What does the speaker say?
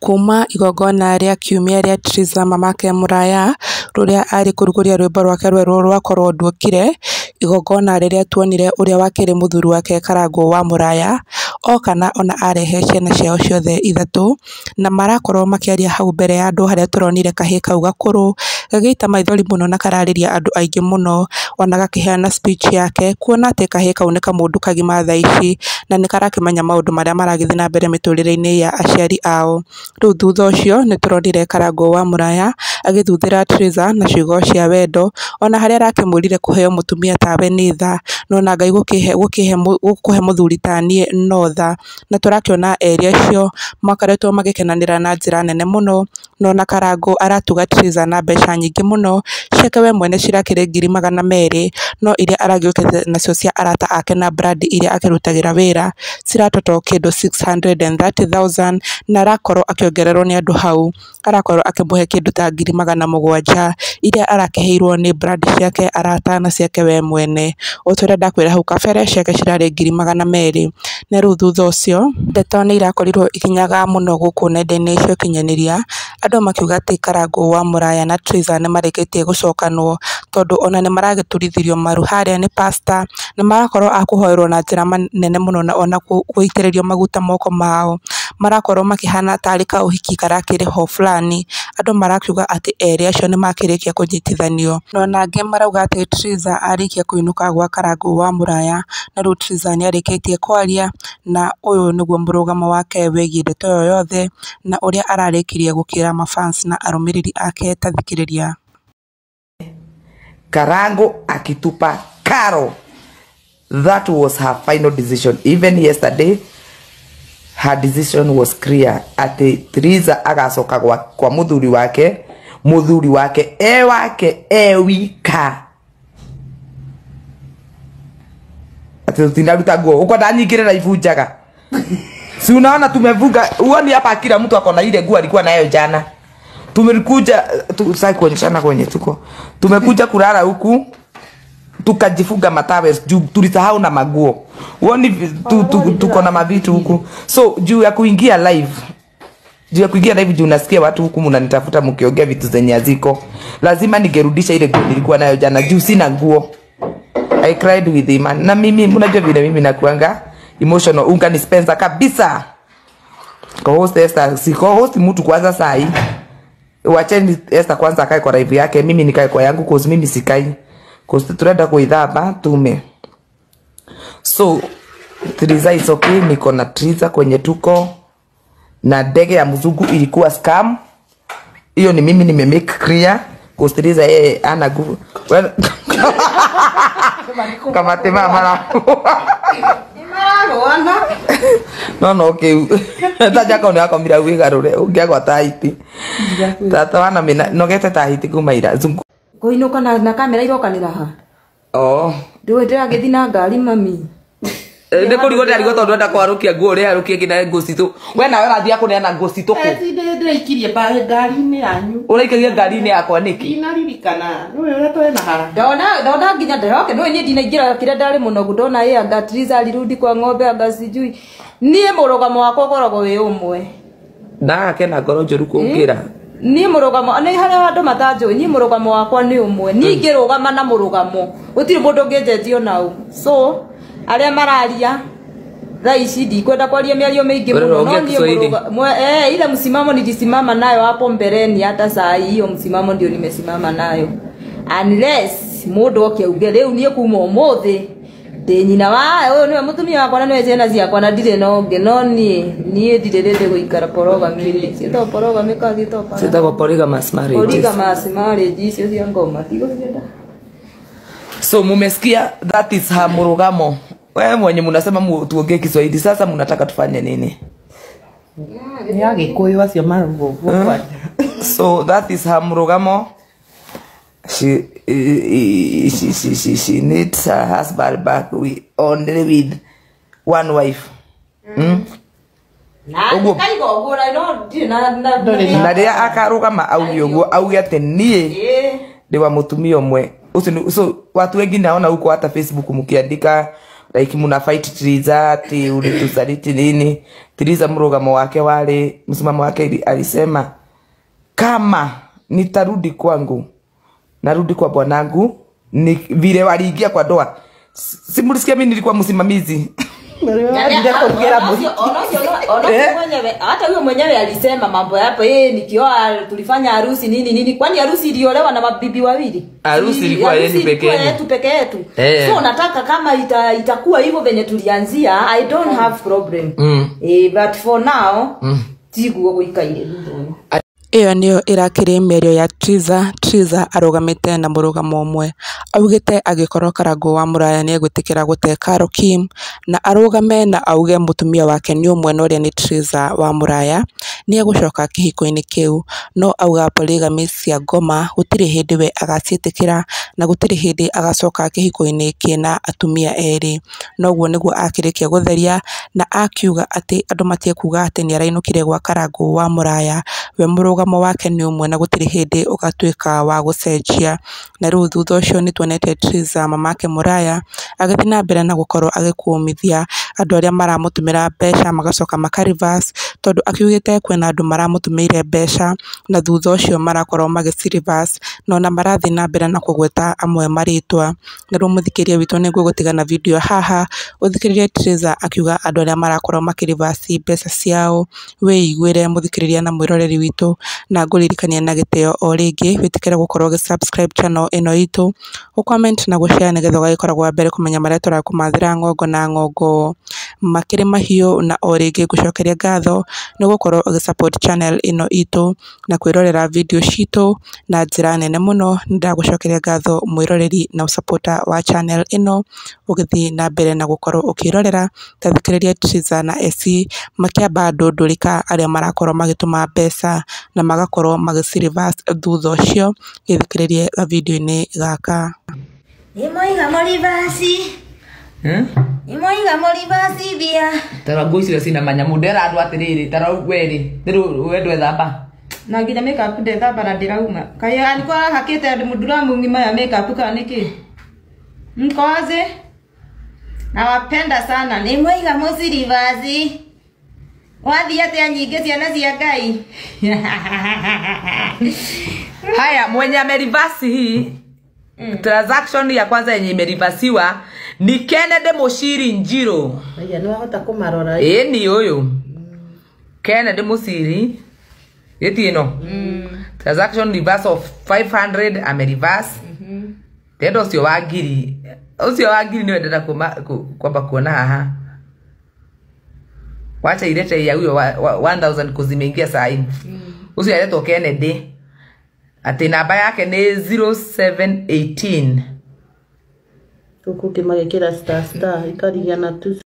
kuma igongona rĩa kiumia rĩa Triza Mamake Mũraya rũrĩa arĩ kũrugũria rwĩmbo rwake rwerũ rwakorwo nduokire. Igongona rĩrĩa tuonire ũrĩa wakĩrĩ mũthuri wake Karangũ wa Mũraya okana ona arehe ciana ciao ciothe ithatũ, na marakorwo makĩaria hau mbere ya andũ, harĩa tũronire kahĩĩ kau gakũrũ gagĩita maithori mũno na kararĩria andũ aingĩ mũno, ona gakĩheana speech yake, kuona atĩ kahĩĩ kau nĩ kamũndũ kagima thaa ici na nĩ karakĩmenya maũndũ marĩa maragĩthiĩ na mbere mĩtũrĩre-inĩ ya aciari ao. Rĩu thutha ũcio nĩ tũronire Karangũ wa Mũraya agĩthuthĩra Triza na ciugo cia wendo, ona harĩa arakĩmwĩrire kũheo mũtumia tawe nĩ tha, no na Ngai gũkũhe mũthuri ta niĩ no tha. Na tũrakĩona erĩ acio makoretwo magĩkenanĩra na njĩra nene mũno, no na Karangũ aratuga Triza na mbeca nyingĩ mũno, ciake we mwene cirakĩrĩ 200,000, no iria aragĩũkĩte nacio cia arata ake na brandi iria akĩrutagĩra wĩra ciratoto kĩndũ 630,000, na arakorwo akĩongererwo nĩ andũ hau, arakorwo akĩmũhe kĩndũ ta 700,000 iria arakĩheirwo nĩ brandi ciake, arata na ciake we mwene. O ta ũrĩa ndakwĩra hau kabere, ciake cirarĩ 200,000. Na rĩu thutha ũcio ndeto nĩ irakorirwo ikinyaga mũno gũkũ nenda-inĩ cia ũkinyanĩria, andũ makiuga atĩ Karangũ wa Mũraya na Triza nĩ marĩkĩtie gũcokanwo, tondũ ona nĩ maragĩturithirio maru harĩa nĩ pastor, na marakorwo a kũhoerwo na njĩra nene mũno, na ona gũitĩrĩrio maguta moko mao. Marakorwo makĩhana tarĩ kaũhiki karakĩrĩ ho fulani. Andũ marakiuga atĩ erĩ acio nĩ makĩrĩkia kũnyitithanio, no nangĩ marauga atĩ Triza arĩkia kũinũka gwa Karangũ wa Mũraya, na rĩu Triza nĩ arĩkĩtie kwaria, na ũyũ nĩguo mũrũgamo wake wĩgiĩ ndeto ĩyo yothe na ũrĩa ararĩkirie gũkĩra mafans na arũmĩrĩri ake. Ta thikĩrĩria. Karangũ akitupa karo. That was her final decision. Even yesterday, her decision was clear. Ati Triza agacoka kwa muthuri wake wika. Ati tinaruta nguo. Uko ndani ngirira ivunjaga. Si unaona tumevuga. Uoni hapa kila mtu akona ile nguo alikuwa nayo jana. Tumekuja sasa kuonyeshana kwenye tuko. Tumekuja kulala huku. Tukajifuga matawe juu tulisahau na maguo. Uoni tuko na mavitu huku. So juu ya kuingia live. Juu nasikia watu huku mnanitafuta mkiongea vitu zenye haziko. Lazima ningerudisha ile nguo nilikuwa nayo jana juu sina nguo. I cried with him. Na mimi mnajua vile mimi nakuanga emotional, unga dispenser kabisa. Co-host Esther, si co-host mtu kwanza saa hii. Wacheni Esther kwanza akae kwa live yake, mimi nikae kwa yangu cause mimi sikai. Cause tunaenda kuidhaba tume. So Triza is okay, niko na Triza kwenye tuko. Na ndege ya mzungu ilikuwa scam. Hiyo ni mimi nimemake clear. Cause Triza yeye ana nguvu. Well, kama tema mara. No, okay. Taja kwa ni akomira wigarure. Ungiagwa taiti. Tata wana mina nogete taiti kumaira zungu. Kuinuka na kamera irokanira ha. Oh. Ndiwe ndiragethi na ngari mami. Nĩ kũrigwo ndĩrarigwo tondũ enda kwarukia nguo ũrĩa arukie nginya nguo citũ. We nawe ũrathiĩ kũneana nguo citũ kũ? Ndĩraikirie ngari-inĩ yanyu. Ũraikagia ngari-inĩ yakwa nĩkĩ? Inaririkana. Nĩwe ũrĩa twĩ na hara. Ndona nginya nderoke nĩwe niĩ ndinaingĩra kĩrĩa ndarĩ mũnogu ndona yeye anga Triza alirudi kwa ng'ombe anga sijui. Niĩ mũrũgamo wakwa ũkoragwo wĩ ũmwe. Ndagakena ngoro njũru kũngĩra. Niĩ mũrũgamo nĩ harĩa andũ matanjũĩ, niĩ mũrũgamo wakwa nĩ ũmwe. Niĩ ngĩrũgama na mũrũgamo. Gũtirĩ mũndũ ũngĩnjenjia nau. So arĩa mararia thaa ici ndikwenda kwaria mĩario mĩingĩ mũno, no niĩ ile msimamo nilisimama nayo hapo mbeleni, hata saa hiyo msimamo ndio nimesimama nayo, unless mũndũ okiuge rĩu niĩ kuma ũmũthĩ ndĩ nyina wa ũyũ nĩwe mũtumia wakwa na nĩwe ciana ciakwa na ndirĩ no ũngĩ, no niĩ ndirĩrĩte gũikara polygamy-inĩ. Ciĩtagwo polygamy kazi topa. Ciĩtagwo polygamous marriage. Polygamous marriage icio cia ngoma tigũcienda. So mumesikia, that is her murugamo. Wewe mwenye mnasema tuongee Kiswahili, sasa mnataka tufanye nini? Ya Gikuyu acio marugo. So that is her murugamo. She needs her husband back only with one wife. Na kaigo ngora no na rĩrĩa akarugama auge ũguo, auge atĩ niĩ ndĩ wa mũtumia ũmwe. So watu wengi naona huko hata Facebook mkiandika like muna fight Triza ati ulitusaliti nini. Triza mrugamo wake wale, msimamo wake alisema kama nitarudi kwangu, narudi kwa bwanangu, ni vile waliingia kwa doa. Simulisikia mimi nilikuwa msimamizi. Hata huyo mwenyewe alisema mambo hapo, nikioa tulifanya harusi nini. Kwani harusi iliolewa na mabibi wawili? Harusi ilikuwa yetu peke yetu. So nataka kama itakuwa hivyo venye tulianzia, I don't have problem. But for now, tiguo guikaire ndugu. Iyo niyo irakiri mĩario ya Triza arugamite na mũrugamo ũmwe. Augite agikorwo Karangũ wa Mũraya ni egwitikira gute Carol Kim na arugame na auge mutumia wake ni ũmwe na ũrĩa ni Triza wa Mũraya ni egũcoka kĩhiko-inĩ kĩu, no auga polygamy cia ngoma gũtirĩ hĩndĩ we agaciĩtĩkĩra na gũtirĩ hĩndĩ agacoka kĩhiko-inĩ kĩna atumia erĩ. Noguo nĩguo akĩrĩkia gũtheria na akiuga atĩ andũ matiekuga atĩ ni arainũkire gwa Karangũ wa Mũraya, we mũrugamo wake ni ũmwe na gũtirĩ hĩndĩ ũgatuĩka wa gũcenjia. Na rĩu thutha ũcio nĩ tuonete Triza mamake Mũraya agĩthiĩ na mbere na gũkorwo agĩkũmithia andũ arĩa maramũtũmĩra mbeca magacoka maka-reverse, tondũ akiugĩte kwĩna andũ maramũtũmĩire mbeca na thutha ũcio marakorwo magĩci-reverse no na marathiĩ na mbere na kũgweta amwe marĩtwa. Na rĩu mũthikĩria witũ nĩguo gũtigana video haha ũthikĩrĩrie Triza akiuga andũ arĩa marakorwo makĩ-reverse mbeca ciao. Wĩiguĩre mũthikĩrĩria na mwĩroreri witũ, na ngũririkania na gĩtĩo o rĩngĩ wĩtĩkĩre gũkorwo ũgĩ-subscribe channel ĩno itũ, gũ-comment na gũ-share nĩgetha ũgagĩkoragwo wa mbere kũmenya marĩa tũrakũmathĩra ngongo na ngongo makĩrĩ mahiũ. Na o rĩngĩ ngũcokeria ngatho nĩ gũkorwo ũgĩ-support channel ĩno itũ na kwĩrorera video citũ na njĩra nene mũno. Nĩndagũcokeria ngatho mwĩroreri na supporter wa channel ĩno, ũgĩthiĩ na mbere na gũkorwo ũkĩrorera tathikĩrĩria Triza na Essie makĩamba ndũndũrĩka arĩa marakorwo magĩtũma mbeca na magakorwo magĩci-reverse thutha ũcio. Gĩthikĩrĩrie video-inĩ gaka. Imoiga mũribasi. Imoiga mũribasi bia. Tara ngũ icio cina manyamu ndera andũ atĩrĩrĩ, tara weri wendwe thamba Na nginya makeup ndethamba na ndĩrauma. Kaĩ alikuwa hakĩte mduramu ngima ya makeup kana niki? Mkoaze? Nawapenda sana. Imoiga mũribasi. Wathi ate nyingĩ ciana cia Ngai. Haya, mwenye amerivasi hii transaction ya kwanza yenye imerivasiwa ni Kennedy Muciri Njiro. Aya no hota kumarora. Ni huyo. Kennedy Muciri ino. Transaction reverse of 500 amerivasi. Tendo cio wa ngiri. Ucio wa ngiri ni wendera kwamba kuona haha. Wacha ilete ya huyo 1000 kuzimeingia saa hii. Ucio aletwa Kennedy. Ati namba yake ni 0718. Tukukimagekera star ikarigiana tu.